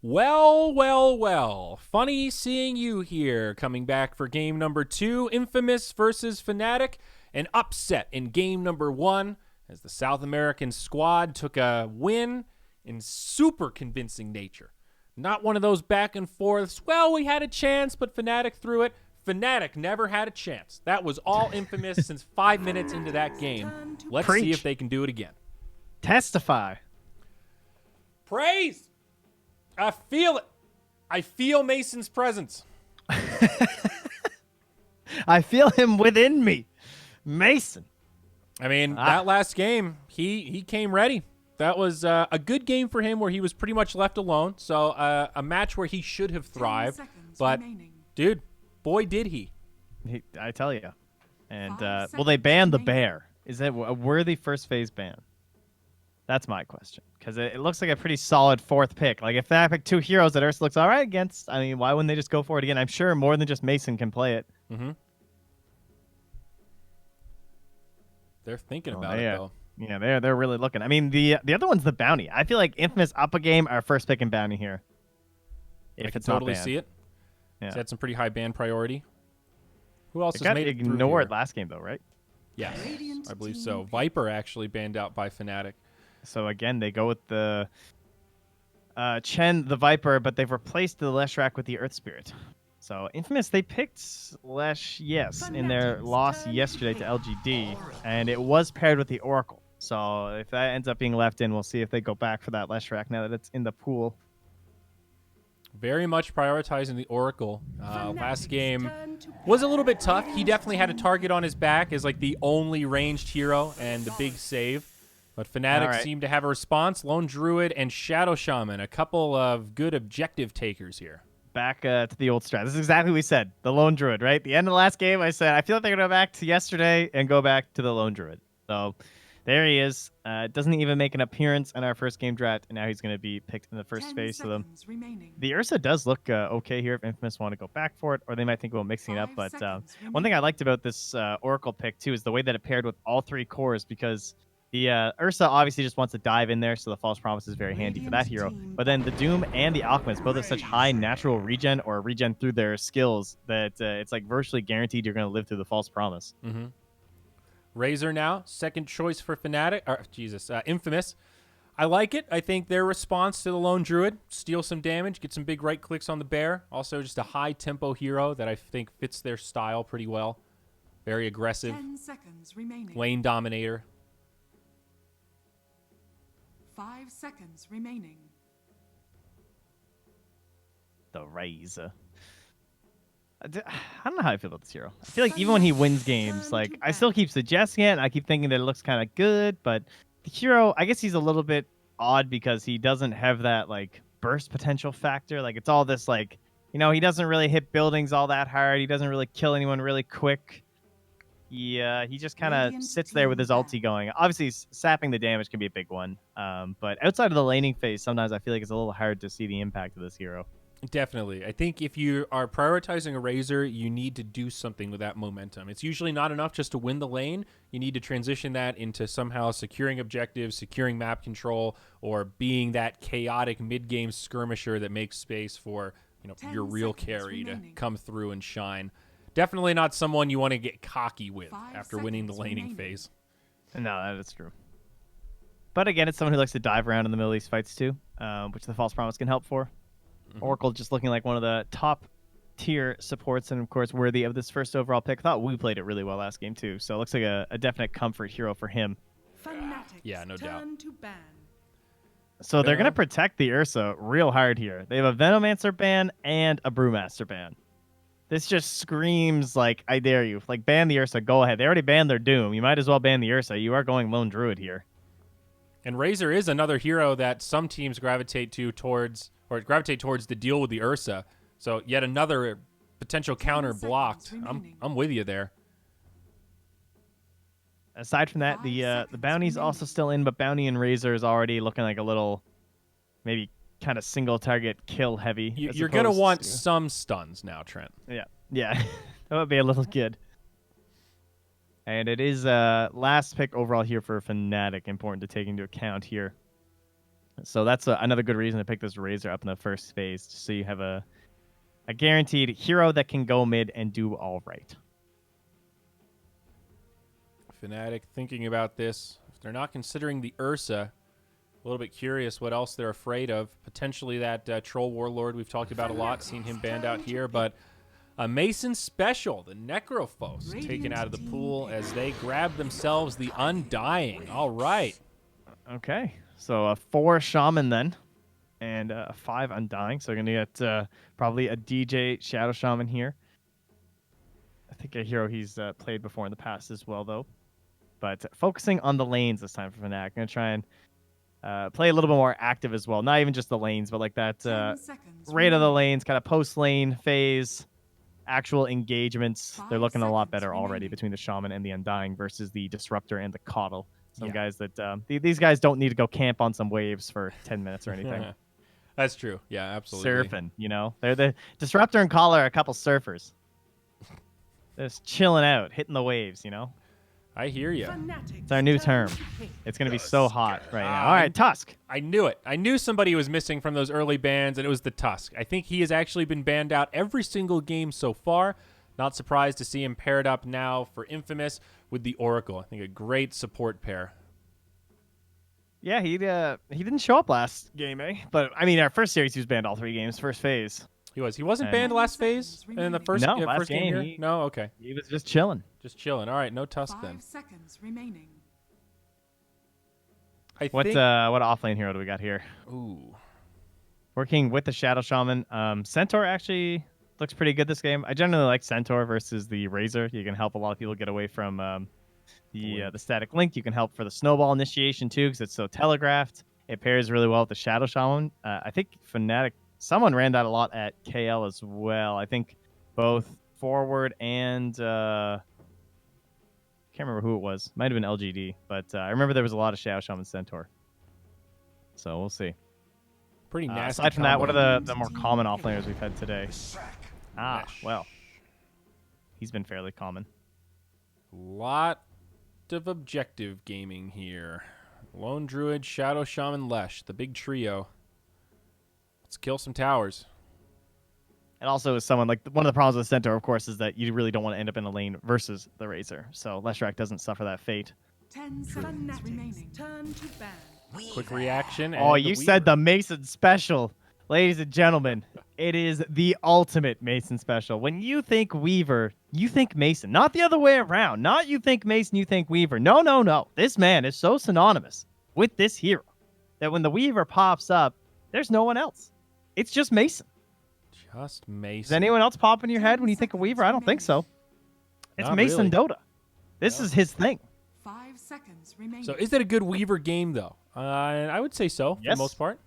Well, well, well. Funny seeing you here. Coming back for game number 2, Infamous versus Fnatic. An upset in game number 1 as the South American squad took a win in super convincing nature. Not one of those back and forths, well, we had a chance, but Fnatic threw it. Fnatic never had a chance. That was all Infamous since 5 minutes into that game. Let's see if they can do it again. Testify. Praise! I feel it. I feel Mason's presence. I feel him within me. Mason. I mean, that last game, he came ready. That was a good game for him where he was pretty much left alone. So a match where he should have thrived. But, dude, boy, did he. I tell you. And, well, they banned the bear. Is that a worthy first phase ban? That's my question. Because it looks like a pretty solid fourth pick. Like, if they pick 2 heroes that Ursa looks all right against, I mean, why wouldn't they just go for it again? I'm sure more than just Mason can play it. Mm-hmm. They're thinking about it, though. Yeah, they're really looking. I mean, the other one's the bounty. I feel like Infamous up a game, our first pick in bounty here. I can totally see it. Yeah. It's had some pretty high ban priority. Who else has made it through ignored last game, though, right? Yes, I believe so. Viper actually banned out by Fnatic. So, again, they go with the Chen, the Viper, but they've replaced the Leshrac with the Earth Spirit. So, Infamous, they picked Lesh, yes, in their loss yesterday to LGD, and it was paired with the Oracle. So, if that ends up being left in, we'll see if they go back for that Leshrac now that it's in the pool. Very much prioritizing the Oracle. Last game was a little bit tough. He definitely had a target on his back as like the only ranged hero and the big save. But Fnatic seemed to have a response. Lone Druid and Shadow Shaman, a couple of good objective takers here. Back to the old strat. This is exactly what we said. The Lone Druid, right? The end of the last game, I said, I feel like they're going to go back to yesterday and go back to the Lone Druid. So there he is. Doesn't even make an appearance in our first game draft, and now he's going to be picked in the first phase. So the Ursa does look okay here if Infamous want to go back for it, or they might think about mixing it up. But one thing I liked about this Oracle pick, too, is the way that it paired with all 3 cores, because the Ursa obviously just wants to dive in there, so the False Promise is very handy for that hero. But then the Doom and the Alchemist both have such high natural regen or regen through their skills that it's like virtually guaranteed you're going to live through the False Promise. Mm-hmm. Razor now, second choice for Fnatic. Infamous. I like it. I think their response to the Lone Druid, steal some damage, get some big right clicks on the bear. Also just a high tempo hero that I think fits their style pretty well. Very aggressive. 10 seconds remaining. Lane dominator. 5 seconds remaining. The Razor. I don't know how I feel about this hero. I feel like even when he wins games, like I still keep suggesting it, and I keep thinking that it looks kind of good, but the hero, I guess he's a little bit odd because he doesn't have that like burst potential factor. Like it's all this like, he doesn't really hit buildings all that hard. He doesn't really kill anyone really quick. He just kind of sits there with his ulti going. Obviously, sapping the damage can be a big one. But outside of the laning phase, sometimes I feel like it's a little hard to see the impact of this hero. Definitely. I think if you are prioritizing a Razor, you need to do something with that momentum. It's usually not enough just to win the lane. You need to transition that into somehow securing objectives, securing map control, or being that chaotic mid-game skirmisher that makes space for your real carry to come through and shine. Definitely not someone you want to get cocky with after winning the laning phase. No, that is true. But again, it's someone who likes to dive around in the Middle East fights too, which the False Promise can help for. Oracle just looking like one of the top tier supports and, of course, worthy of this first overall pick. I thought we played it really well last game, too. So it looks like a definite comfort hero for him. Yeah, no doubt. So they're going to protect the Ursa real hard here. They have a Venomancer ban and a Brewmaster ban. This just screams like, I dare you. Like, ban the Ursa. Go ahead. They already banned their Doom. You might as well ban the Ursa. You are going Lone Druid here. And Razor is another hero that some teams gravitate towards the deal with the Ursa. So yet another potential counter blocked. I'm with you there. Aside from that, the bounty's also still in, but bounty and Razor is already looking like a little, maybe kind of single target kill heavy. You're gonna want some stuns now, Trent. Yeah, that would be a little good. And it is last pick overall here for Fnatic. Important to take into account here. So that's another good reason to pick this Razor up in the first phase, just so you have a guaranteed hero that can go mid and do all right. Fnatic thinking about this. If they're not considering the Ursa, a little bit curious what else they're afraid of. Potentially that Troll Warlord we've talked about a lot, seen him banned out here, but a Mason Special, the Necrophos, taken out of the pool as they grab themselves the Undying. All right. Okay, so a 4 Shaman then, and a 5 Undying. So we're going to get probably a DJ Shadow Shaman here. I think a hero he's played before in the past as well, though. But focusing on the lanes this time for Fnatic. I'm going to try and play a little bit more active as well. Not even just the lanes, but like that rate of the lanes, kind of post-lane phase, actual engagements. They're looking a lot better already between the Shaman and the Undying versus the Disruptor and the Coddle. Some guys that these guys don't need to go camp on some waves for 10 minutes or anything. That's true. Yeah, absolutely. Surfing, you know. They're the Disruptor and Coddle are a couple surfers. They're just chilling out, hitting the waves, you know. I hear you. It's our new term. It's going to be so hot right now. All right, Tusk. I knew it. I knew somebody was missing from those early bans, and it was the Tusk. I think he has actually been banned out every single game so far. Not surprised to see him paired up now for Infamous with the Oracle. I think a great support pair. Yeah, he didn't show up last game, eh? But, I mean, our first series, he was banned all 3 games, first phase. He was. He wasn't banned last phase in the first, first game here? No? Okay. He was just chilling. Just chilling. All right, no Tusk then. 5 seconds remaining. What offlane hero do we got here? Ooh. Working with the Shadow Shaman. Centaur actually looks pretty good this game. I generally like Centaur versus the Razor. You can help a lot of people get away from the static link. You can help for the snowball initiation too, because it's so telegraphed. It pairs really well with the Shadow Shaman. I think Fnatic, someone ran that a lot at KL as well. I think both forward and can't remember who it was. Might have been LGD, but I remember there was a lot of Shadow Shaman Centaur. So we'll see. Pretty nasty. Aside from that, what are the more common offlaners we've had today? Well, he's been fairly common. Lot of objective gaming here. Lone Druid, Shadow Shaman, Lesh, the big trio. Let's kill some towers. And also, as someone like one of the problems with Centaur, of course, is that you really don't want to end up in a lane versus the Razor. So Leshrac doesn't suffer that fate. 10 seconds remaining. Turn to ban. Quick reaction. Oh, you said the Mason Special. Ladies and gentlemen, it is the ultimate Mason Special. When you think Weaver, you think Mason. Not the other way around. Not you think Mason, you think Weaver. No, no, no. This man is so synonymous with this hero that when the Weaver pops up, there's no one else. It's just Mason. Just Mason. Does anyone else pop in your head when you think of Weaver? I don't think so. It's Not Mason really. Dota. This is his thing. 5 seconds remaining. So is it a good Weaver game, though? I would say so, for Yes. the most part.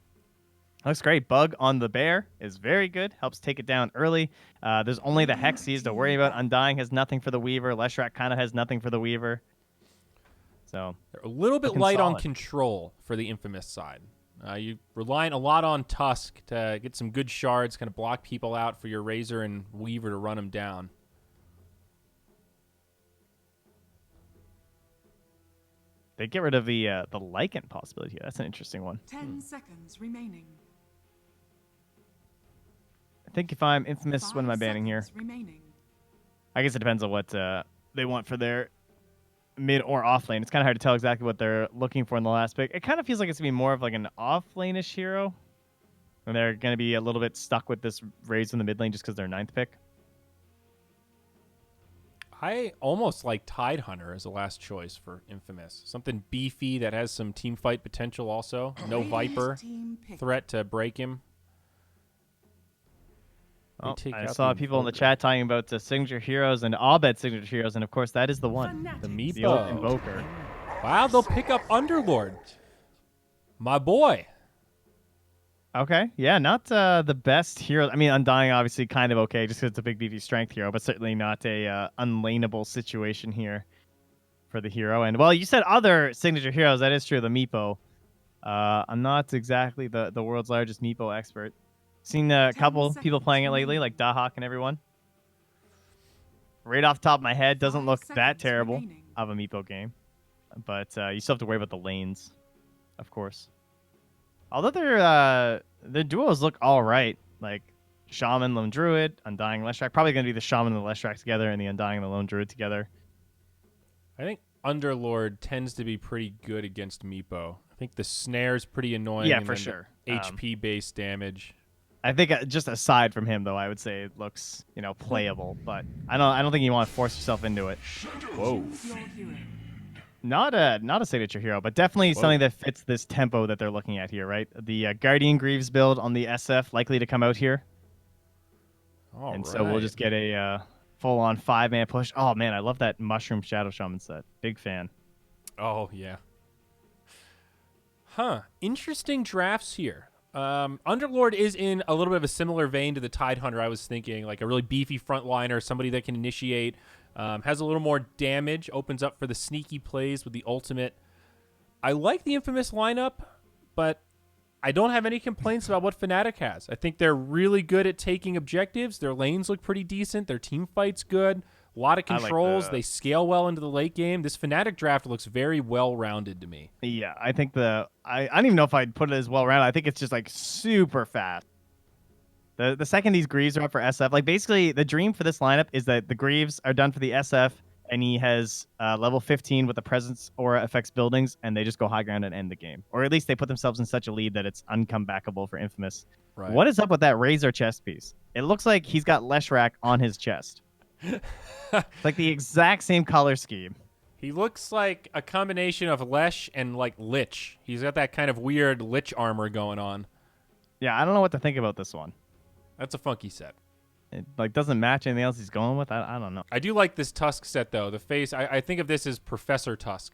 Looks great. Bug on the bear is very good. Helps take it down early. There's only the Hexies to worry about. Undying has nothing for the Weaver. Leshrac kind of has nothing for the Weaver. So They're a little bit looking light on solid. control for the Infamous side. You relying a lot on Tusk to get some good shards, kind of block people out for your Razor and Weaver to run them down. they get rid of the Lycan possibility here. That's an interesting one. 10 seconds remaining. I think if I'm Infamous, what am I 5 banning here? seconds remaining. I guess it depends on what they want for their mid or off lane. It's kind of hard to tell exactly what they're looking for in the last pick. It kind of feels like it's going to be more of like an off lane-ish hero. And they're going to be a little bit stuck with this Raze in the mid lane just because they're 9th pick. I almost like Tide Hunter as a last choice for Infamous. Something beefy that has some team fight potential also. No Viper Team pick. threat to break him. They Oh, take I out saw the people in the Invoker. chat talking about signature heroes and Abed signature heroes, and of course that is the one. The The old Meepo. Invoker. Wow, they'll pick up Underlord. My boy. Okay, yeah, not the best hero. I mean, Undying obviously kind of okay, just because it's a big BT strength hero, but certainly not a unlaneable situation here for the hero. And well, you said other signature heroes. That is true. The Meepo. I'm not exactly the world's largest Meepo expert. Seen a 10 couple people seconds playing it lately, like Dahak and everyone. Right off the top of my head, doesn't 5 look that seconds terrible remaining. of a Meepo game, but you still have to worry about the lanes, of course. Although their duos look all right. Like Shaman, Lone Druid, Undying, Leshrac. Probably going to be the Shaman and the Leshrac together and the Undying and the Lone Druid together. I think Underlord tends to be pretty good against Meepo. I think the snare's pretty annoying. Yeah, and for then sure. the HP-based damage. I think just aside from him, though, I would say it looks, playable. But I don't think you want to force yourself into it. Whoa. Your hero. Not a signature hero, but definitely something that fits this tempo that they're looking at here, right? The Guardian Greaves build on the SF likely to come out here. So we'll just get a full-on 5-man push. Oh, man, I love that Mushroom Shadow Shaman set. Big fan. Oh, yeah. Huh. Interesting drafts here. Underlord is in a little bit of a similar vein to the Tidehunter, I was thinking. Like a really beefy frontliner, somebody that can initiate, has a little more damage, opens up for the sneaky plays with the ultimate. I like the Infamous lineup, but I don't have any complaints about what Fnatic has. I think they're really good at taking objectives. Their lanes look pretty decent. Their team fight's good. A lot of controls. They scale well into the late game. This Fnatic draft looks very well-rounded to me. Yeah, I think I don't even know if I'd put it as well-rounded. I think it's just like super fast. The second these Greaves are up for SF, like basically the dream for this lineup is that the Greaves are done for the SF, and he has level 15 with the presence aura affects buildings, and they just go high ground and end the game. Or at least they put themselves in such a lead that it's uncomebackable for Infamous. Right. What is up with that Razor chest piece? It looks like he's got Leshrac on his chest. It's like the exact same color scheme. He looks like a combination of Lesh and like Lich. He's got that kind of weird Lich armor going on. Yeah, I don't know what to think about this one. That's a funky set. It doesn't match anything else he's going with. I don't know. I do like this Tusk set though. The face, I think of this as Professor Tusk.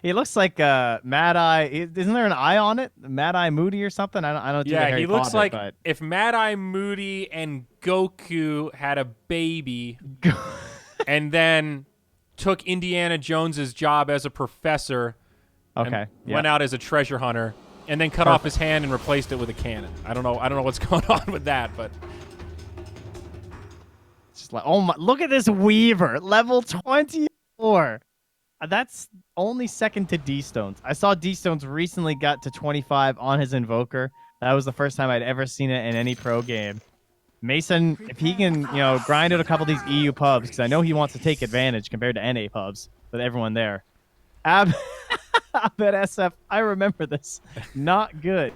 He looks like Mad Eye. Isn't there an eye on it? Mad Eye Moody or something? I don't. Yeah, he looks like but... if Mad Eye Moody and Goku had a baby, and then took Indiana Jones's job as a professor. Okay. Went out as a treasure hunter, and then cut off his hand and replaced it with a cannon. I don't know what's going on with that, but it's just like, oh my! Look at this Weaver, level 24. That's only second to D-Stones. I saw D-Stones recently got to 25 on his Invoker. That was the first time I'd ever seen it in any pro game. Mason, if he can, grind out a couple of these EU pubs, because I know he wants to take advantage compared to NA pubs with everyone there. Ab at SF, I remember this. Not good.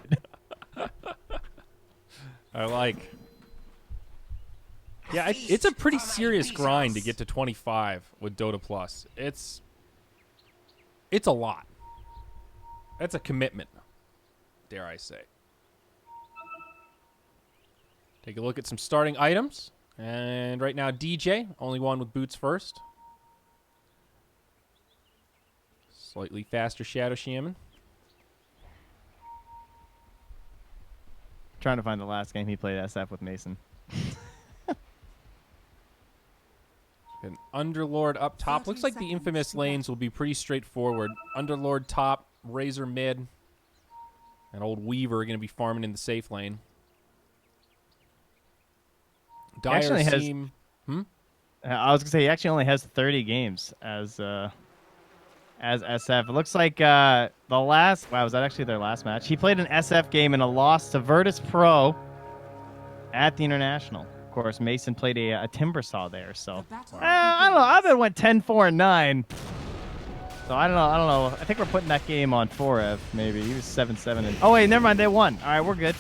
I like. Yeah, it's a pretty serious grind to get to 25 with Dota Plus. It's a lot. That's a commitment, dare I say. Take a look at some starting items. And right now, DJ, only one with boots first. Slightly faster Shadow Shaman. Trying to find the last game he played SF with Mason. An Underlord up top. Looks like the Infamous lanes will be pretty straightforward. Underlord top, Razor mid, and old Weaver are going to be farming in the safe lane. Dire seem... I was going to say, he actually only has 30 games as SF. It looks like the last... Wow, was that actually their last match? He played an SF game and a loss to Virtus Pro at the International. Of course, Mason played a Timbersaw there, so... I don't know. I bet it went 10-4-9. So I don't know. I think we're putting that game on Forev, maybe. He was 7-7. And... Oh, wait, never mind. They won. All right, we're good.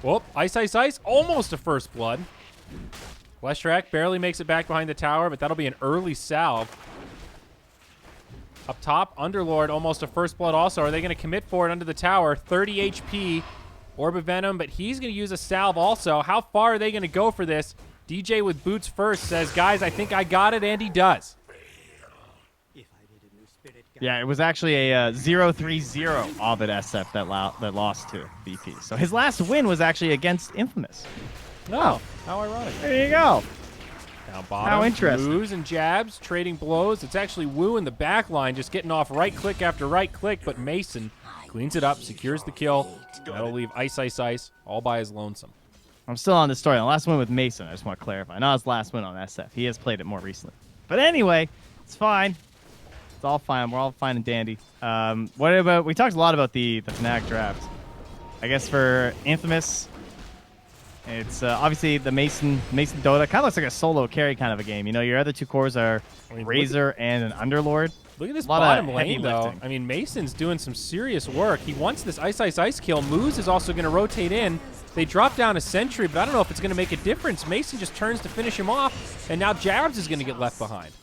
Well, Ice, Ice, Ice. Almost a first blood. Leshrac barely makes it back behind the tower, but that'll be an early salve. Up top, Underlord, almost a first blood also. Are they going to commit for it under the tower? 30 HP, Orb of Venom, but he's going to use a salve also. How far are they going to go for this? DJ with boots first says, guys, I think I got it, and he does. Yeah, it was actually a 0-3-0 Ovid SF that lost to BP. So his last win was actually against Infamous. Oh, how ironic. There you go. Now bottom, how interesting. Woos and jabs, trading blows. It's actually Woo in the back line, just getting off right click after right click, but Mason cleans it up, secures the kill. That'll leave Ice, Ice, Ice all by his lonesome. I'm still on this story. The last win with Mason, I just want to clarify. Not his last win on SF. He has played it more recently. But anyway, it's fine. It's all fine. We're all fine and dandy. What about? We talked a lot about the Fnatic draft. I guess for Infamous, it's obviously the Mason Dota kind of looks like a solo carry kind of a game. You know, your other two cores are Razor and an Underlord. Look at this bottom lane, though. I mean, Mason's doing some serious work. He wants this ice kill. Moose is also going to rotate in. They drop down a sentry, but I don't know if it's going to make a difference. Mason just turns to finish him off, and now Jabs is going to get left behind.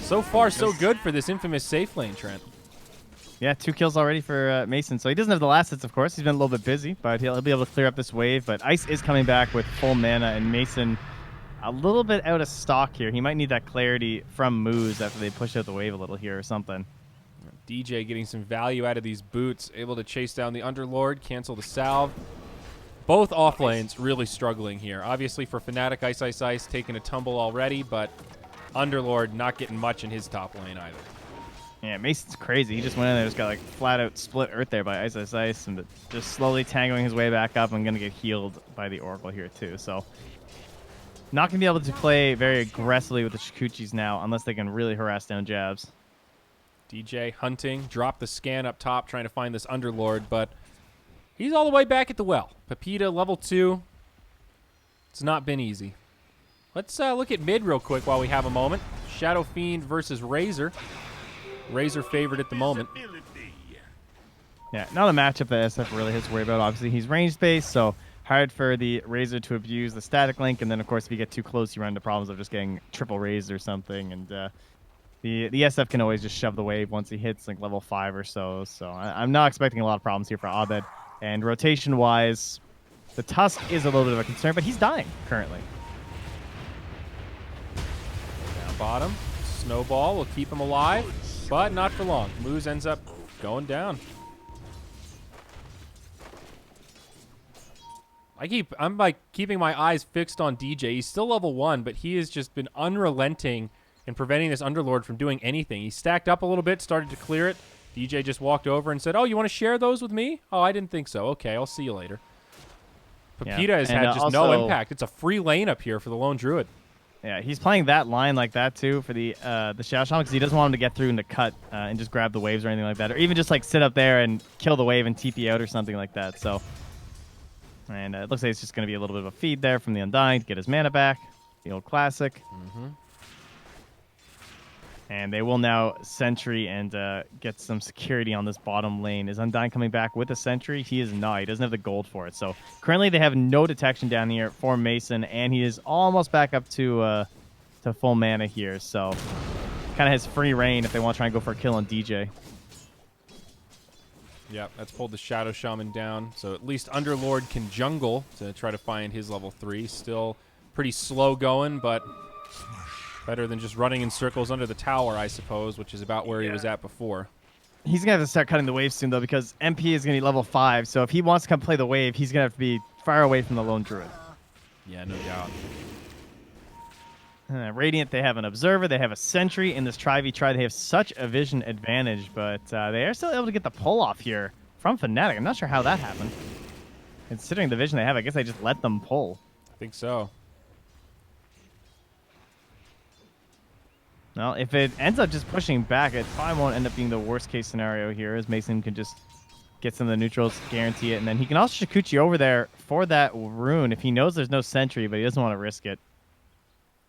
So far, so good for this Infamous safe lane, Trent. Yeah, 2 kills already for Mason. So he doesn't have the last hits, of course. He's been a little bit busy, but he'll be able to clear up this wave. But Ice is coming back with full mana, and Mason a little bit out of stock here. He might need that clarity from Moose after they push out the wave a little here or something. DJ getting some value out of these boots, able to chase down the Underlord, cancel the salve. Both off lanes really struggling here. Obviously for Fnatic, Ice taking a tumble already, but Underlord not getting much in his top lane either. Yeah, Mason's crazy. He just went in there, just got like flat out split earth there by Ice, and just slowly tangoing his way back up and gonna get healed by the Oracle here too. So not gonna be able to play very aggressively with the Shikuchis now unless they can really harass down Jabs. DJ hunting, drop the scan up top, trying to find this Underlord, but he's all the way back at the well. Pepita, level 2. It's not been easy. Let's look at mid real quick while we have a moment. Shadow Fiend versus Razor. Razor favored at the moment. Yeah, not a matchup that SF really has to worry about. Obviously, he's range-based, so hard for the Razor to abuse the static link, and then, of course, if you get too close, you run into problems of just getting triple razed or something, and the SF can always just shove the wave once he hits like level 5 or so. So I'm not expecting a lot of problems here for Abed. And rotation-wise, the Tusk is a little bit of a concern, but he's dying currently. Down bottom, Snowball will keep him alive, but not for long. Moose ends up going down. I'm like keeping my eyes fixed on DJ. He's still level 1, but he has just been unrelenting and preventing this Underlord from doing anything. He stacked up a little bit, started to clear it. DJ just walked over and said, "Oh, you want to share those with me?" "Oh, I didn't think so." "Okay, I'll see you later." Pepita has had just no impact. It's a free lane up here for the Lone Druid. Yeah, he's playing that line like that too for the Shadow Shaman because he doesn't want him to get through and to cut and just grab the waves or anything like that, or even just like sit up there and kill the wave and TP out or something like that. So, and it looks like it's just going to be a little bit of a feed there from the Undying to get his mana back. The old classic. And they will now sentry and get some security on this bottom lane. Is Undying coming back with a sentry? He is not. He doesn't have the gold for it. So currently they have no detection down here for Mason, and he is almost back up to full mana here. So kind of has free reign if they want to try and go for a kill on DJ. Yep, that's pulled the Shadow Shaman down. So at least Underlord can jungle to try to find his level 3. Still pretty slow going, but better than just running in circles under the tower, I suppose, which is about where he was at before. He's going to have to start cutting the wave soon, though, because MP is going to be level 5. So if he wants to come play the wave, he's going to have to be far away from the Lone Druid. Yeah, no doubt. Radiant, they have an Observer. They have a Sentry. In this Tri-v-Tri, they have such a vision advantage, but they are still able to get the pull-off here from Fnatic. I'm not sure how that happened. Considering the vision they have, I guess they just let them pull. I think so. Well, if it ends up just pushing back, it probably won't end up being the worst-case scenario here, as Mason can just get some of the neutrals, guarantee it, and then he can also Shikuchi over there for that rune if he knows there's no sentry, but he doesn't want to risk it.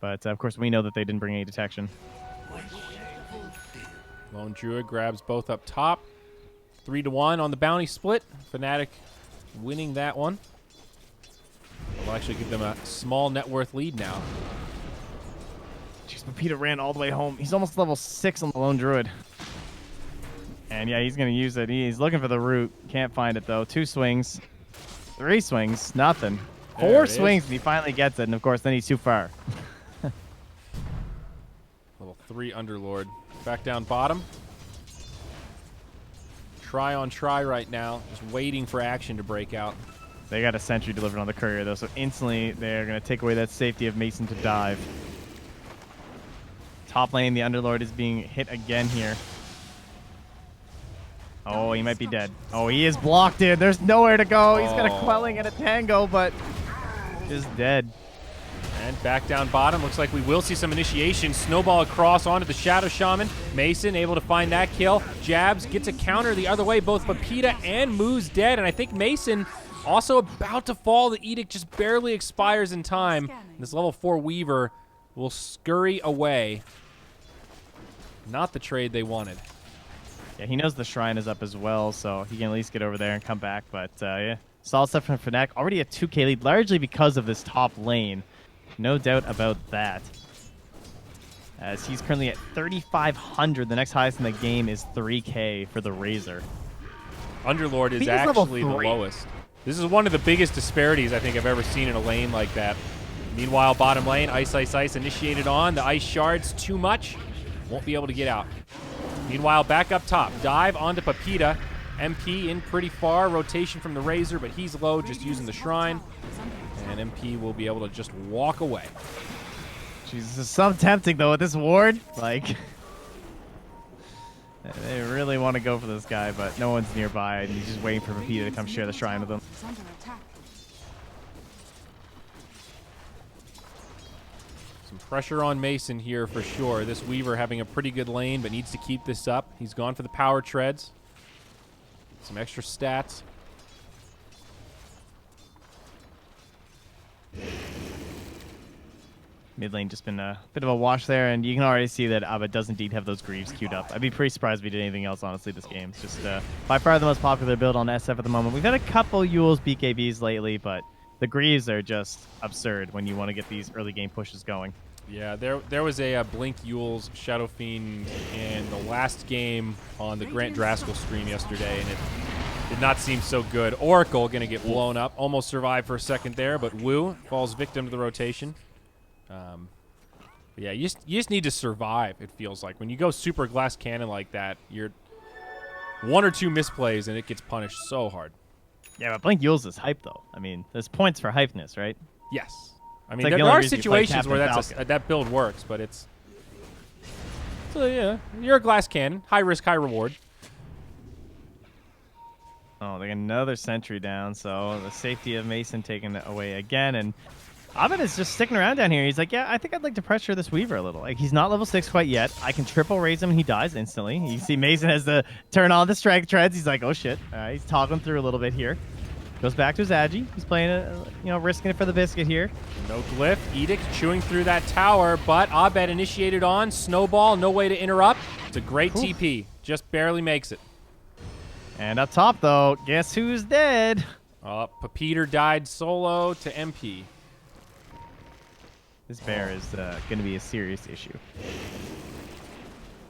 But, of course, we know that they didn't bring any detection. Lone Druid grabs both up top. 3-1 on the bounty split. Fnatic winning that one. Will actually give them a small net worth lead now. Jeez, Pepita ran all the way home. He's almost level 6 on the Lone Druid. And yeah, he's going to use it. He's looking for the root. Can't find it, though. 2 swings. 3 swings. Nothing. 4 swings, and he finally gets it. And, of course, then he's too far. Level 3 Underlord. Back down bottom. Try on try right now. Just waiting for action to break out. They got a sentry delivered on the courier, though, so instantly they're going to take away that safety of Mason to dive. Top lane, the Underlord is being hit again here. Oh, he might be dead. Oh, he is blocked in. There's nowhere to go. He's got a quelling and a tango, but is dead. And back down bottom. Looks like we will see some initiation. Snowball across onto the Shadow Shaman. Mason able to find that kill. Jabs gets a counter the other way. Both Pepita and Moo's dead. And I think Mason also about to fall. The Edict just barely expires in time. This level 4 Weaver will scurry away. Not the trade they wanted. Yeah, he knows the shrine is up as well, so he can at least get over there and come back. But yeah, solid stuff from Fnatic. Already a 2K lead, largely because of this top lane. No doubt about that. As he's currently at 3,500. The next highest in the game is 3K for the Razor. Underlord is actually the lowest. This is one of the biggest disparities I think I've ever seen in a lane like that. Meanwhile, bottom lane, Ice initiated on. The Ice Shard's too much. Won't be able to get out. Meanwhile, back up top. Dive onto Pepita. MP in pretty far. Rotation from the Razor, but he's low, just using the Shrine. And MP will be able to just walk away. Jesus, it's so tempting, though, with this ward. Like, they really want to go for this guy, but no one's nearby, and he's just waiting for Pepita to come share the Shrine with him. Some pressure on Mason here for sure. This Weaver having a pretty good lane, but needs to keep this up. He's gone for the power treads. Some extra stats. Mid lane just been a bit of a wash there, and you can already see that Abed does indeed have those Greaves queued up. I'd be pretty surprised if we did anything else, honestly, this game. It's just by far the most popular build on SF at the moment. We've had a couple Yules BKBs lately, but the Greaves are just absurd when you want to get these early game pushes going. Yeah, there was a Blink Yules Shadow Fiend in the last game on the Grant Draskell stream yesterday, and it did not seem so good. Oracle going to get blown up. Almost survived for a second there, but Wu falls victim to the rotation. Yeah, you just need to survive, it feels like. When you go super glass cannon like that, you're one or two misplays, and it gets punished so hard. Yeah, but Blink Yules is hype, though. I mean, there's points for hypeness, right? Yes. I mean, like there are situations where that build works, but it's... So, yeah, you're a glass cannon. High risk, high reward. Oh, they got another sentry down, so the safety of Mason taken away again, and Abed is just sticking around down here. He's like, yeah, I think I'd like to pressure this Weaver a little. Like, he's not level 6 quite yet. I can triple raise him, and he dies instantly. You see Mason has to turn on the strike treads. He's like, oh, shit. All right, he's toggling through a little bit here. Goes back to his Agi. He's playing, risking it for the biscuit here. No glyph. Edict chewing through that tower, but Abed initiated on. Snowball, no way to interrupt. It's a great TP. Just barely makes it. And up top, though, guess who's dead? Peter died solo to MP. This bear is going to be a serious issue.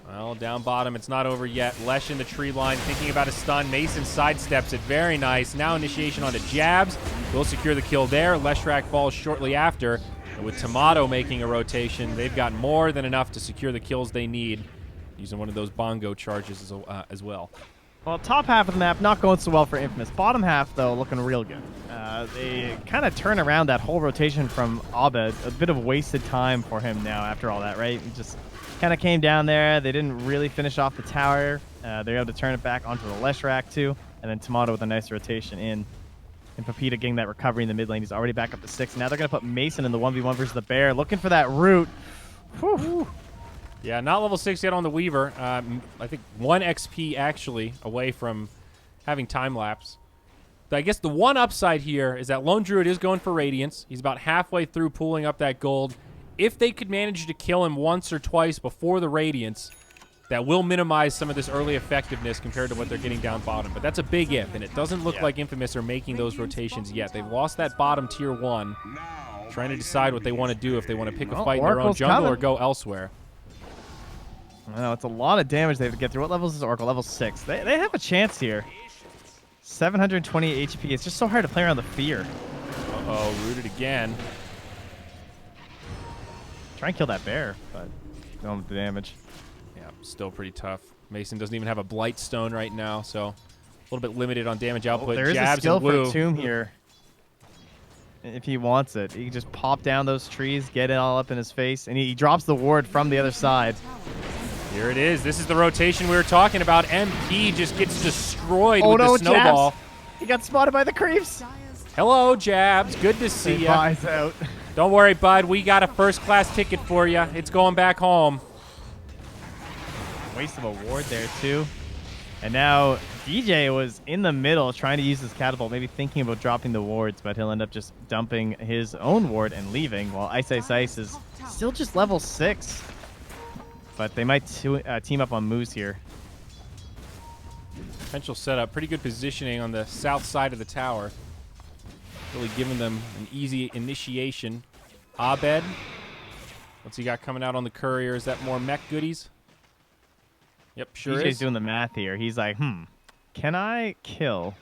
Well, down bottom, it's not over yet. Lesh in the tree line, thinking about a stun. Mason sidesteps it. Very nice. Now initiation onto Jabs. Will secure the kill there. Leshrak falls shortly after. And with Tomato making a rotation, they've got more than enough to secure the kills they need, using one of those bongo charges as well. Well, top half of the map not going so well for Infamous. Bottom half, though, looking real good. They kind of turn around that whole rotation from Abed. A bit of wasted time for him now after all that, right? He just kind of came down there. They didn't really finish off the tower. They're able to turn it back onto the Leshrak, too. And then Tomato with a nice rotation in. And Pepita getting that recovery in the mid lane. He's already back up to 6. Now they're going to put Mason in the 1v1 versus the Bear. Looking for that root. Whew. Yeah, not level 6 yet on the Weaver. I think 1 XP actually away from having time lapse. I guess the one upside here is that Lone Druid is going for Radiance. He's about halfway through pulling up that gold. If they could manage to kill him once or twice before the Radiance, that will minimize some of this early effectiveness compared to what they're getting down bottom. But that's a big if, and it doesn't look like Infamous are making those rotations yet. They've lost that bottom tier 1, trying to decide what they want to do, if they want to pick a fight in their own jungle or go elsewhere. I know, it's a lot of damage they have to get through. What level is this Oracle? Level 6. They have a chance here. 720 HP. It's just so hard to play around the fear. Uh-oh, rooted again. Try and kill that bear, but don't have the damage. Yeah, still pretty tough. Mason doesn't even have a Blight Stone right now, so a little bit limited on damage output. There is Jabs a skill and for Wu. Tomb here. If he wants it, he can just pop down those trees, get it all up in his face, and he drops the ward from the other side. Here it is. This is the rotation we were talking about. MP just gets destroyed with no, the snowball. Jabs. He got spotted by the creeps. Hello, Jabs. Good to see He you. buys out. Don't worry, bud. We got a first-class ticket for you. It's going back home. Waste of a ward there, too. And now DJ was in the middle trying to use his catapult, maybe thinking about dropping the wards, but he'll end up just dumping his own ward and leaving, while Ice is still just level 6. But they might team up on Moose here. Potential setup. Pretty good positioning on the south side of the tower. Really giving them an easy initiation. Abed. What's he got coming out on the courier? Is that more mech goodies? Yep, sure DJ's is. doing the math here. He's like, can I kill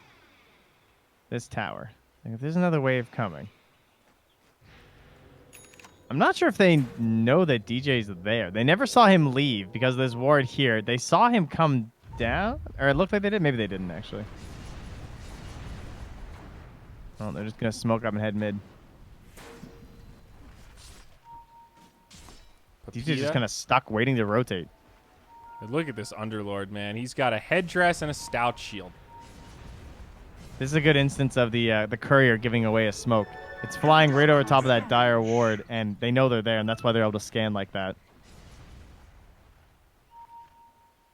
this tower? Like, if there's another wave coming. I'm not sure if they know that DJ's there. They never saw him leave because of this ward here. They saw him come down, or it looked like they did. Maybe they didn't, actually. Oh, they're just going to smoke up and head mid. DJ's just kind of stuck waiting to rotate. But look at this Underlord, man. He's got a headdress and a stout shield. This is a good instance of the courier giving away a smoke. It's flying right over top of that dire ward, and they know they're there, and that's why they're able to scan like that.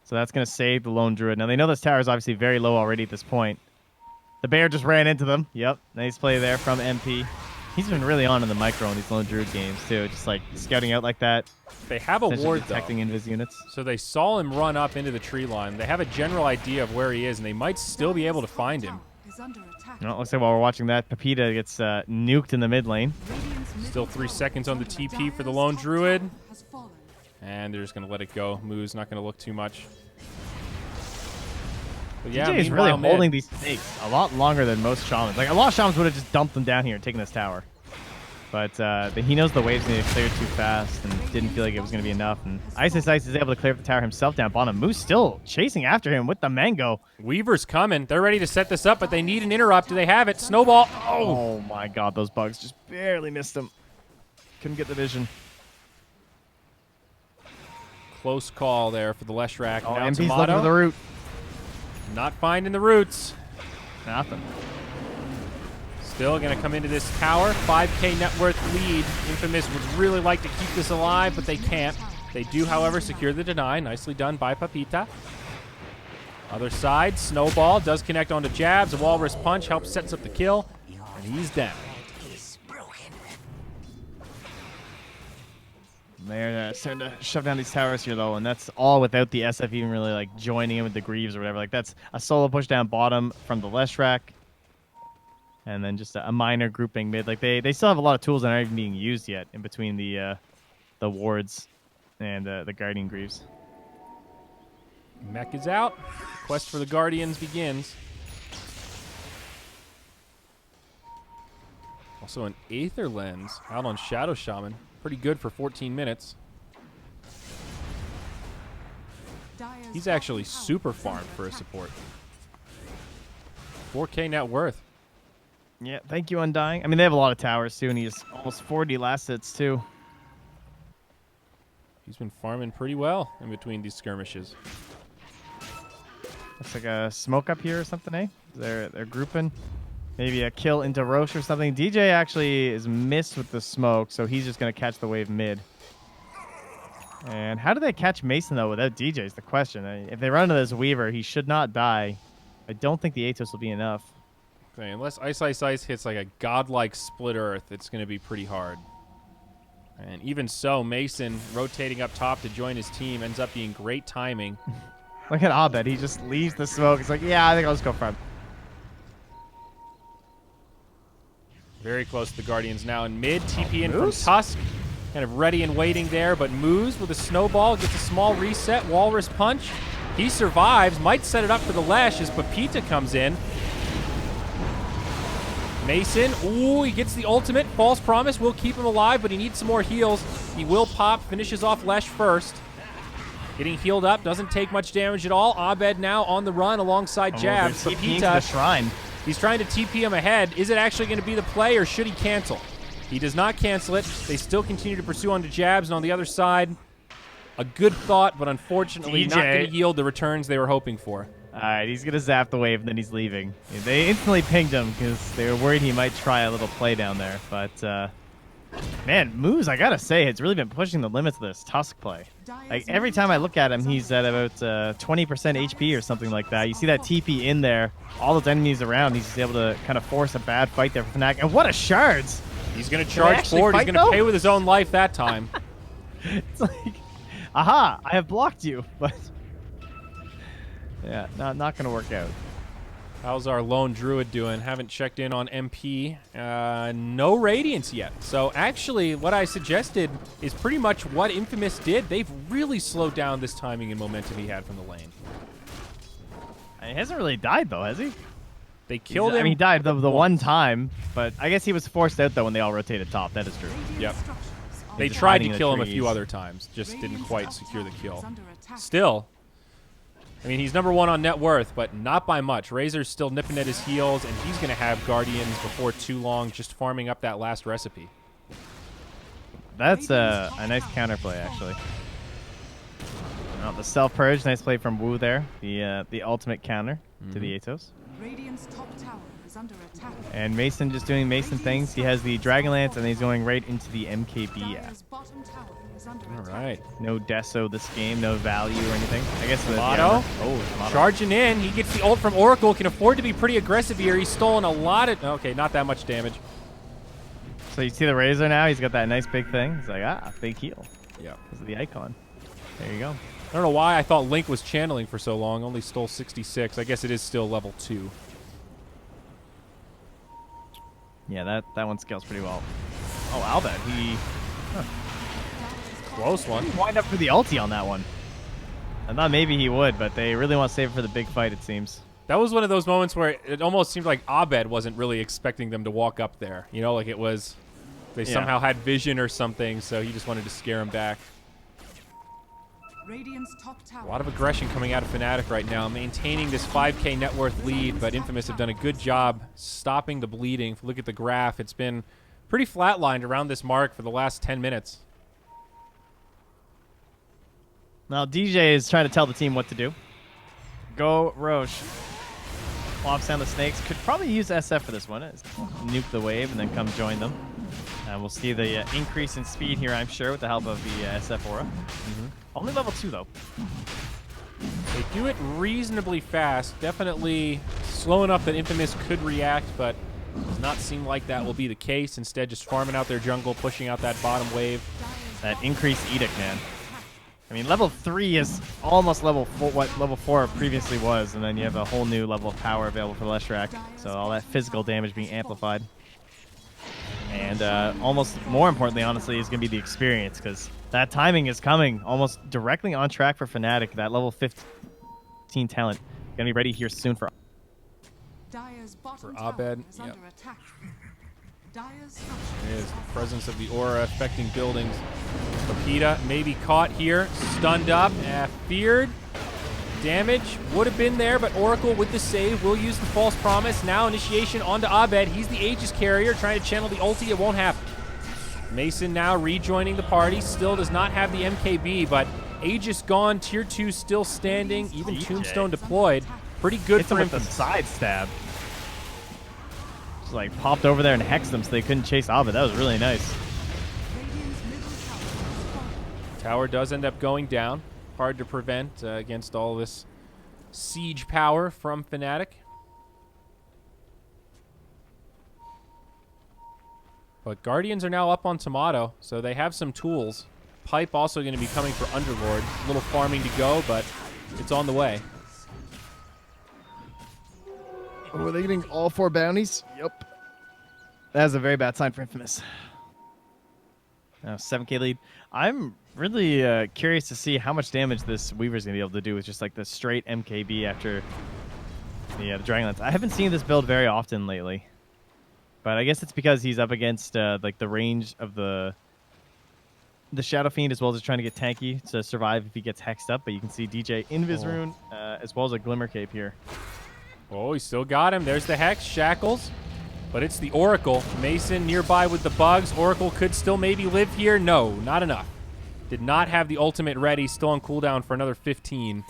So that's going to save the lone druid. Now, they know this tower is obviously very low already at this point. The bear just ran into them. Yep, nice play there from MP. He's been really on in the micro in these lone druid games, too. Just, like, scouting out like that. They have a ward, detecting invis units. So they saw him run up into the tree line. They have a general idea of where he is, and they might still be able to find him. Well, looks like while we're watching that, Pepita gets nuked in the mid lane. Still 3 seconds on the TP for the lone druid. And they're just going to let it go. Moo's not going to look too much. But yeah, DJ is really holding these stakes a lot longer than most shamans. Like, a lot of shamans would have just dumped them down here and taken this tower. But he knows the waves need to clear too fast and didn't feel like it was going to be enough. And Ice is able to clear up the tower himself down bottom. Moose still chasing after him with the mango. Weaver's coming. They're ready to set this up, but they need an interrupt. Do they have it? Snowball. Oh my god, those bugs just barely missed him. Couldn't get the vision. Close call there for the Leshrac. Oh, Now MP's Tomato. looking for the root. Not finding the roots. Nothing. Still going to come into this tower. 5K net worth lead. Infamous would really like to keep this alive, but they can't. They do, however, secure the deny. Nicely done by Papita. Other side, Snowball does connect onto jabs. A Walrus Punch helps sets up the kill, and he's down. They're starting to shove down these towers here, though, and that's all without the SF even really, like, joining in with the Greaves or whatever. Like, that's a solo push down bottom from the Leshrac. And then just a minor grouping mid. Like they still have a lot of tools that aren't even being used yet in between the wards and the Guardian Greaves. Mech is out. Quest for the Guardians begins. Also an Aether Lens out on Shadow Shaman. Pretty good for 14 minutes. He's actually super farmed for a support. 4K net worth. Yeah, thank you, Undying. I mean, they have a lot of towers, too, and he has almost 40 last hits, too. He's been farming pretty well in between these skirmishes. Looks like a smoke up here or something, eh? They're grouping. Maybe a kill into Roche or something. DJ actually is missed with the smoke, so he's just going to catch the wave mid. And how do they catch Mason, though, without DJ is the question. If they run into this Weaver, he should not die. I don't think the Atos will be enough. Okay, unless Ice hits like a godlike split earth, it's going to be pretty hard. And even so, Mason rotating up top to join his team ends up being great timing. Look at Abed. He just leaves the smoke. He's like, yeah, I think I'll just go front. Very close to the Guardians now in mid. TP in from Tusk. Kind of ready and waiting there, but Moose with a snowball gets a small reset. Walrus Punch. He survives. Might set it up for the Lesh as Pepita comes in. Mason, ooh, he gets the ultimate. False Promise will keep him alive, but he needs some more heals. He will pop, finishes off Lesh first. Getting healed up, doesn't take much damage at all. Abed now on the run alongside Jabs. Pepita, the shrine. He's trying to TP him ahead. Is it actually going to be the play, or should he cancel? He does not cancel it. They still continue to pursue onto Jabs, and on the other side, a good thought, but unfortunately not going to yield the returns they were hoping for. All right, he's going to zap the wave, and then he's leaving. They instantly pinged him because they were worried he might try a little play down there, but Man, Moose, I gotta say, has really been pushing the limits of this Tusk play. Like, every time I look at him, he's at about 20% HP or something like that. You see that TP in there, all those enemies around, he's just able to kind of force a bad fight there for Fnatic. And what a shards! He's going to charge forward. He's going to pay with his own life that time. It's like, aha, I have blocked you, but yeah, not going to work out. How's our lone druid doing? Haven't checked in on MP. No Radiance yet. So actually, what I suggested is pretty much what Infamous did. They've really slowed down this timing and momentum he had from the lane. He hasn't really died, though, has he? They killed him. I mean, he died the one time, but I guess he was forced out, though, when they all rotated top. That is true. Yep. They tried to kill him a few other times. Just didn't quite secure the kill. Still, I mean, he's #1 on net worth, but not by much. Razor's still nipping at his heels, and he's going to have Guardians before too long, just farming up that last recipe. That's a nice counterplay, actually. The self-purge, nice play from Wu there. The ultimate counter to the Atos. Radiant's top tower is under attack. And Mason just doing Mason things. He has the Dragonlance, and he's going right into the MKB app. Dire's bottom tower is under All attack. right. No Deso this game, no value or anything. I guess the Tomato. armor. Oh, Tomato. Charging in. He gets the ult from Oracle. Can afford to be pretty aggressive here. He's stolen a lot of... Okay, not that much damage. So you see the Razor now? He's got that nice big thing. He's like, big heal. Yeah. This is the icon. There you go. I don't know why I thought Link was channeling for so long. Only stole 66. I guess it is still level 2. Yeah, that one scales pretty well. Oh, Albert, he... Close one. wind up for the ulti on that one. I thought maybe he would, but they really want to save it for the big fight, it seems. That was one of those moments where it almost seemed like Abed wasn't really expecting them to walk up there. You know, like it was... They somehow had vision or something, so he just wanted to scare him back. Radiant's top tower. A lot of aggression coming out of Fnatic right now, maintaining this 5k net worth lead, but Infamous have done a good job stopping the bleeding. If you look at the graph, it's been pretty flatlined around this mark for the last 10 minutes. Now, DJ is trying to tell the team what to do. Go Roche. Flops down the snakes. Could probably use SF for this one. Nuke the wave and then come join them. We'll see the increase in speed here, I'm sure, with the help of the SF aura. Only level 2, though. They do it reasonably fast. Definitely slow enough that Infamous could react, but does not seem like that will be the case. Instead, just farming out their jungle, pushing out that bottom wave. That increased edict, man. I mean, level 3 is almost level 4, what level 4 previously was, and then you have a whole new level of power available for the Leshrac. So all that physical damage being amplified. And almost more importantly, honestly, is going to be the experience, because that timing is coming almost directly on track for Fnatic. That level 15 talent going to be ready here soon for Dire's bottom Abed, tower is yep. under attack. Dire's There is the presence of the aura affecting buildings. Pepita may be caught here, stunned up, feared. Damage would have been there, but Oracle with the save will use the false promise. Now initiation onto Abed. He's the Aegis carrier, trying to channel the ulti. It won't happen. Mason now rejoining the party. Still does not have the MKB, but Aegis gone. Tier 2 still standing. Even Tombstone deployed. Pretty good for him. with the side stab. Just like popped over there and hexed them so they couldn't chase Abed. That was really nice. Radiant's middle tower is falling. Tower does end up going down. Hard to prevent against all this siege power from Fnatic. But Guardians are now up on Tomato, so they have some tools. Pipe also going to be coming for Underlord. A little farming to go, but it's on the way. Oh, are they getting all 4 bounties? Yep. That is a very bad sign for Infamous. Now 7k lead. I'm really curious to see how much damage this Weaver's going to be able to do with just like the straight MKB after the Dragonlance. I haven't seen this build very often lately. But I guess it's because he's up against like the range of the Shadow Fiend, as well as trying to get tanky to survive if he gets hexed up. But you can see DJ Invis Rune as well as a Glimmer Cape here. Oh, he still got him. There's the Hex, Shackles. But it's the Oracle. Mason nearby with the bugs. Oracle could still maybe live here. No, not enough. Did not have the ultimate ready. Still on cooldown for another 15.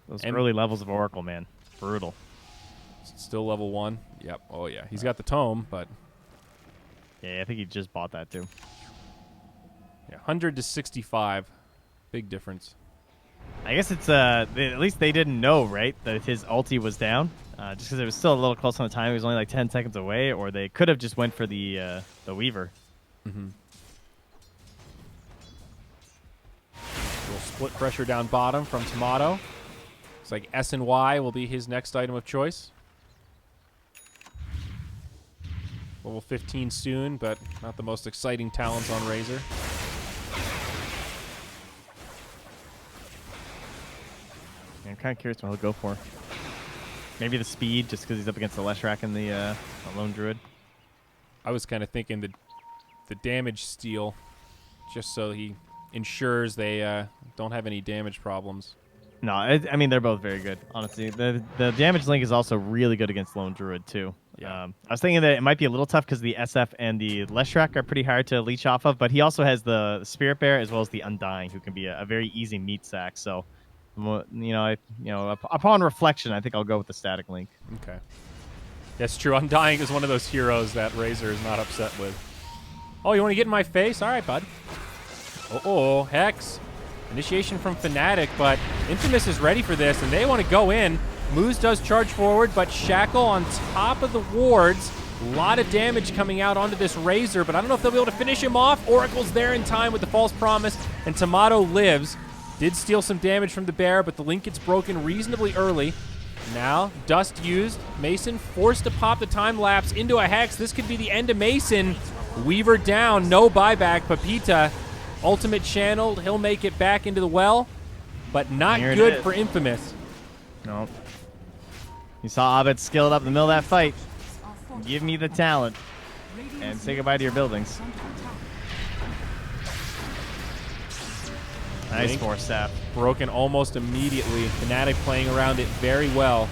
Those early levels of Oracle, man. Brutal. Still level 1. Yep. Oh, yeah. He's got the tome, but Yeah, I think he just bought that too. Yeah, 100 to 65. Big difference. I guess it's at least they didn't know, right, that his ulti was down. Just because it was still a little close on the time. He was only like 10 seconds away, or they could have just went for the Weaver. Mm-hmm. Little split pressure down bottom from Tomato. Looks like S and Y will be his next item of choice. Level 15 soon, but not the most exciting talents on Razor. Yeah, I'm kind of curious what he'll go for. Maybe the speed, just because he's up against the Leshrac and the Lone Druid. I was kind of thinking the damage steal, just so he ensures they don't have any damage problems. No, I mean, they're both very good, honestly. The damage link is also really good against Lone Druid, too. Yeah. I was thinking that it might be a little tough because the SF and the Leshrac are pretty hard to leech off of, but he also has the Spirit Bear as well as the Undying, who can be a very easy meat sack. So, upon reflection, I think I'll go with the Static Link. Okay. That's true. Undying is one of those heroes that Razor is not upset with. Oh, you want to get in my face? All right, bud. Uh-oh, Hex. Initiation from Fnatic, but Infamous is ready for this, and they want to go in. Moose does charge forward, but Shackle on top of the wards. A lot of damage coming out onto this Razor, but I don't know if they'll be able to finish him off. Oracle's there in time with the False Promise, and Tomato lives. Did steal some damage from the Bear, but the link gets broken reasonably early. Now, Dust used. Mason forced to pop the time lapse into a Hex. This could be the end of Mason. Weaver down, no buyback. Papita, ultimate channeled. He'll make it back into the well, but not good for Infamous. No. You saw Abed skilled up in the middle of that fight. Give me the talent and say goodbye to your buildings. Nice Force Staff. Broken almost immediately. Fnatic playing around it very well.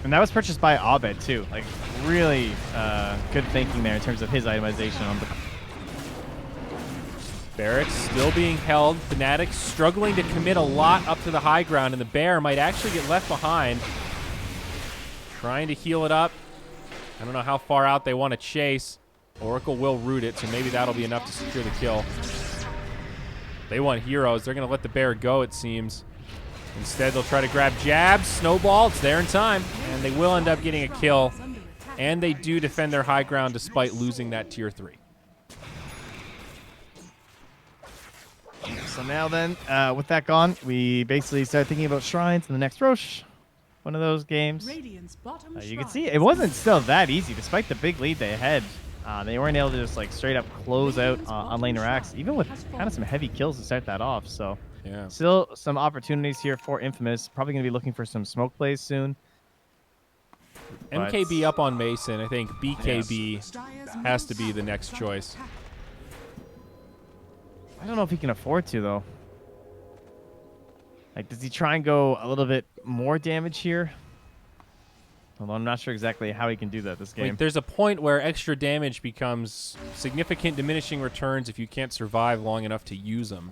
And that was purchased by Abed, too. Like, really good thinking there in terms of his itemization on the... Barracks still being held. Fnatic struggling to commit a lot up to the high ground, and the Bear might actually get left behind. Trying to heal it up. I don't know how far out they want to chase. Oracle will root it, so maybe that'll be enough to secure the kill. They want heroes. They're going to let the Bear go, it seems. Instead, they'll try to grab jabs. Snowball, it's there in time. And they will end up getting a kill. And they do defend their high ground despite losing that tier 3. So now then, with that gone, we basically start thinking about Shrines in the next Roche. One of those games. You can see it wasn't still that easy, despite the big lead they had. They weren't able to just like straight up close out on laner Axe, even with kind of some heavy kills to start that off. So yeah, still some opportunities here for Infamous. Probably going to be looking for some smoke plays soon. MKB up on Mason. I think BKB has to be the next choice. I don't know if he can afford to, though. Like, does he try and go a little bit more damage here? Although I'm not sure exactly how he can do that this game. Like, there's a point where extra damage becomes significant diminishing returns if you can't survive long enough to use them.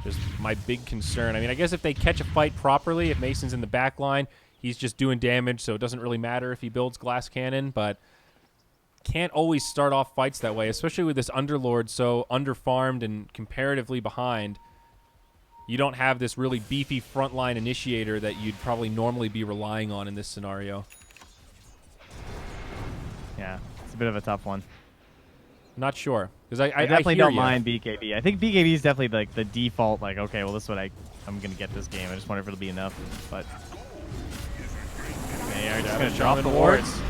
Just my big concern. I mean, I guess if they catch a fight properly, if Mason's in the back line, he's just doing damage, so it doesn't really matter if he builds Glass Cannon, but can't always start off fights that way, especially with this Underlord so underfarmed and comparatively behind. You don't have this really beefy frontline initiator that you'd probably normally be relying on in this scenario. Yeah, it's a bit of a tough one. Not sure, because I definitely hear don't ya. mind BKB. I think BKB is definitely like the default. Like, okay, well, this is what I'm gonna get this game. I just wonder if it'll be enough. But they are just gonna drop the wards.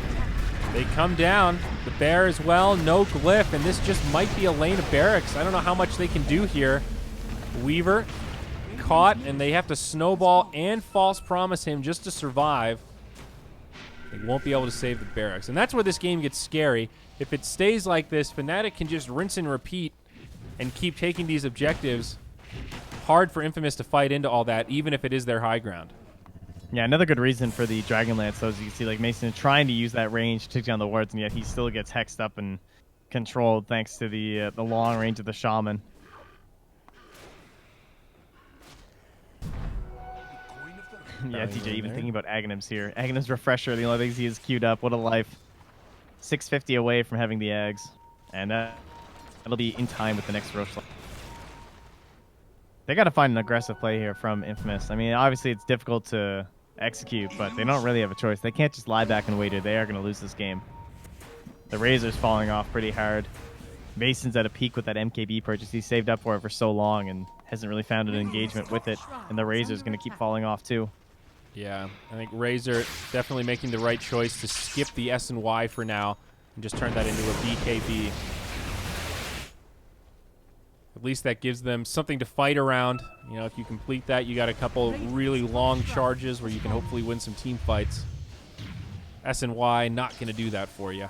They come down. The Bear as well. No glyph, and this just might be a lane of barracks. I don't know how much they can do here. Weaver caught, and they have to snowball and false promise him just to survive. They won't be able to save the barracks, and that's where this game gets scary. If it stays like this, Fnatic can just rinse and repeat and keep taking these objectives. Hard for Infamous to fight into all that, even if it is their high ground. Yeah, another good reason for the Dragon Lance, though, is you can see like Mason is trying to use that range to take down the wards, and yet he still gets hexed up and controlled thanks to the long range of the Shaman. Yeah, TJ even thinking about Aghanims here. Aghanims Refresher, the only things he has queued up. What a life. 650 away from having the Ags. And It'll be in time with the next Roche. They got to find an aggressive play here from Infamous. I mean, obviously it's difficult to execute, but they don't really have a choice. They can't just lie back and wait, or they are going to lose this game. The Razor's falling off pretty hard. Mason's at a peak with that MKB purchase. He saved up for it for so long and hasn't really found an engagement with it. And the Razor's going to keep falling off too. Yeah, I think Razor definitely making the right choice to skip the S and Y for now and just turn that into a BKB. At least that gives them something to fight around. You know, if you complete that, you got a couple really long charges where you can hopefully win some team fights. S and Y not going to do that for you.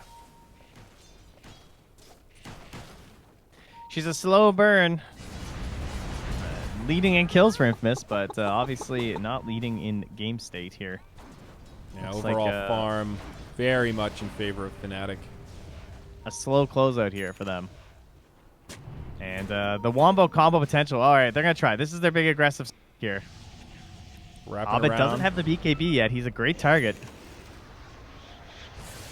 She's a slow burn. Leading in kills for Infamous, but obviously not leading in game state here. Yeah, It's overall like, farm very much in favor of Fnatic. A slow closeout here for them. And the Wombo combo potential. All right, they're going to try. This is their big aggressive here. Wrapping Abed around. doesn't have the BKB yet. He's a great target.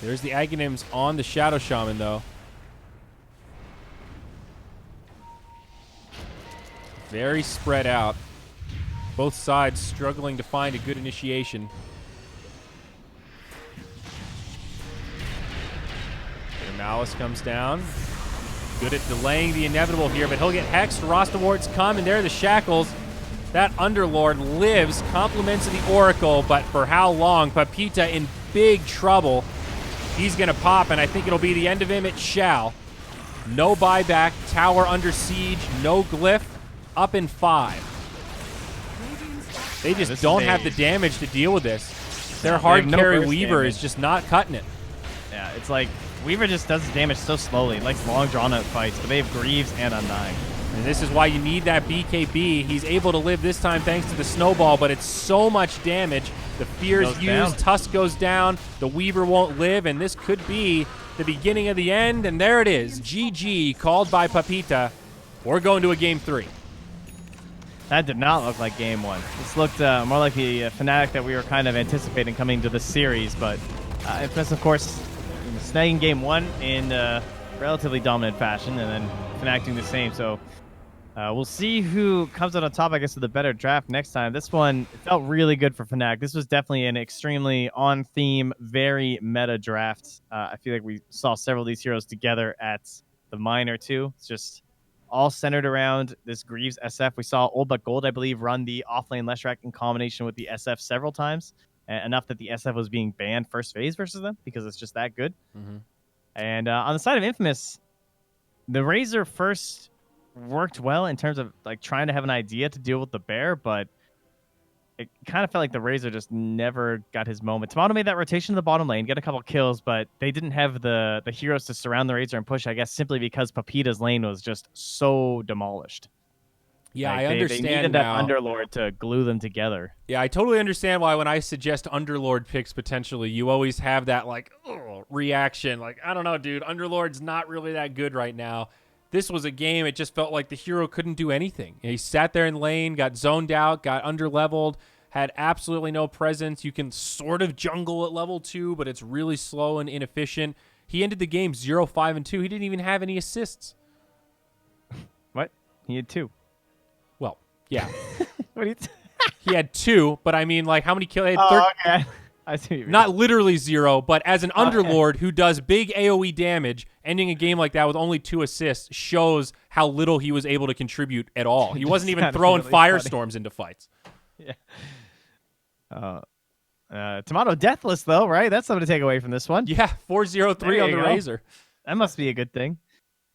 There's the Aghanims on the Shadow Shaman, though. Very spread out. Both sides struggling to find a good initiation. Their Malice comes down. Good at delaying the inevitable here, but he'll get hexed. Rasta wards come, and there are the shackles. That Underlord lives, compliments of the Oracle, but for how long? Papita in big trouble. He's going to pop, and I think it'll be the end of him. It shall. No buyback. Tower under siege. No glyph. Up in 5. They just don't have the damage to deal with this. Their hard carry Weaver is just not cutting it. Yeah, it's like Weaver just does the damage so slowly. He likes long, drawn-out fights, but they have Greaves and Undying. And this is why you need that BKB. He's able to live this time thanks to the snowball, but it's so much damage. The fear is used. Tusk goes down. The Weaver won't live, and this could be the beginning of the end. And there it is. GG called by Papita. We're going to a game 3. That did not look like game 1. This looked more like the Fnatic that we were kind of anticipating coming to the series, but Infamous, of course, snagging game 1 in relatively dominant fashion, and then Fnatic doing the same. So we'll see who comes out on top, I guess, with a better draft next time. This one, it felt really good for Fnatic. This was definitely an extremely on-theme, very meta draft. I feel like we saw several of these heroes together at the Minor, too. It's just all centered around this Greaves SF. We saw Old But Gold, I believe, run the offlane Leshrac in combination with the SF several times, enough that the SF was being banned first phase versus them because it's just that good. Mm-hmm. And on the side of Infamous, the Razor first worked well in terms of like trying to have an idea to deal with the bear, but it kind of felt like the Razor just never got his moment. Tomato made that rotation to the bottom lane, get a couple kills, but they didn't have the heroes to surround the Razor and push, I guess, simply because Papita's lane was just so demolished. Yeah, like, I understand they needed now. that Underlord to glue them together. Yeah, I totally understand why when I suggest Underlord picks potentially, you always have that like reaction. Like, I don't know, dude, Underlord's not really that good right now. This was a game, it just felt like the hero couldn't do anything. He sat there in lane, got zoned out, got underleveled, had absolutely no presence. You can sort of jungle at level 2, but it's really slow and inefficient. He ended the game 0-5-2. He didn't even have any assists. What? He had 2. Well, yeah. What do you He had 2, but I mean, like, how many kills? okay. I see what you mean. Not literally 0, but as an Underlord who does big AoE damage, ending a game like that with only 2 assists shows how little he was able to contribute at all. He wasn't even throwing really firestorms into fights. Yeah. Tomato deathless, though, right? That's something to take away from this one. Yeah, 4-0-3 on the go. Razor. That must be a good thing.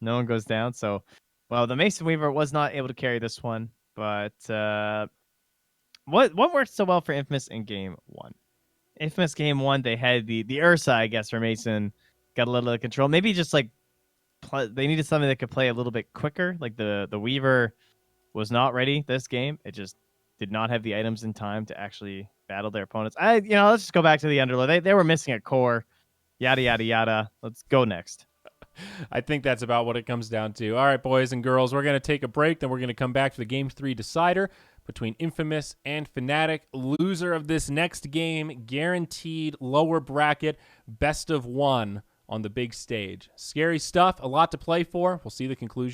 No one goes down. So, well, the Mason Weaver was not able to carry this one, but what worked so well for Infamous in game 1? Infamous game 1, they had the Ursa, I guess, for Mason, got a little of control. Maybe just like they needed something that could play a little bit quicker. Like the Weaver was not ready this game. It just did not have the items in time to actually battle their opponents. Let's just go back to the Underlord. They were missing a core. Yada yada yada. Let's go next. I think that's about what it comes down to. All right, boys and girls, we're going to take a break. Then we're going to come back to the Game 3 decider between Infamous and Fnatic. Loser of this next game, guaranteed lower bracket, best of 1 on the big stage. Scary stuff, a lot to play for. We'll see the conclusion.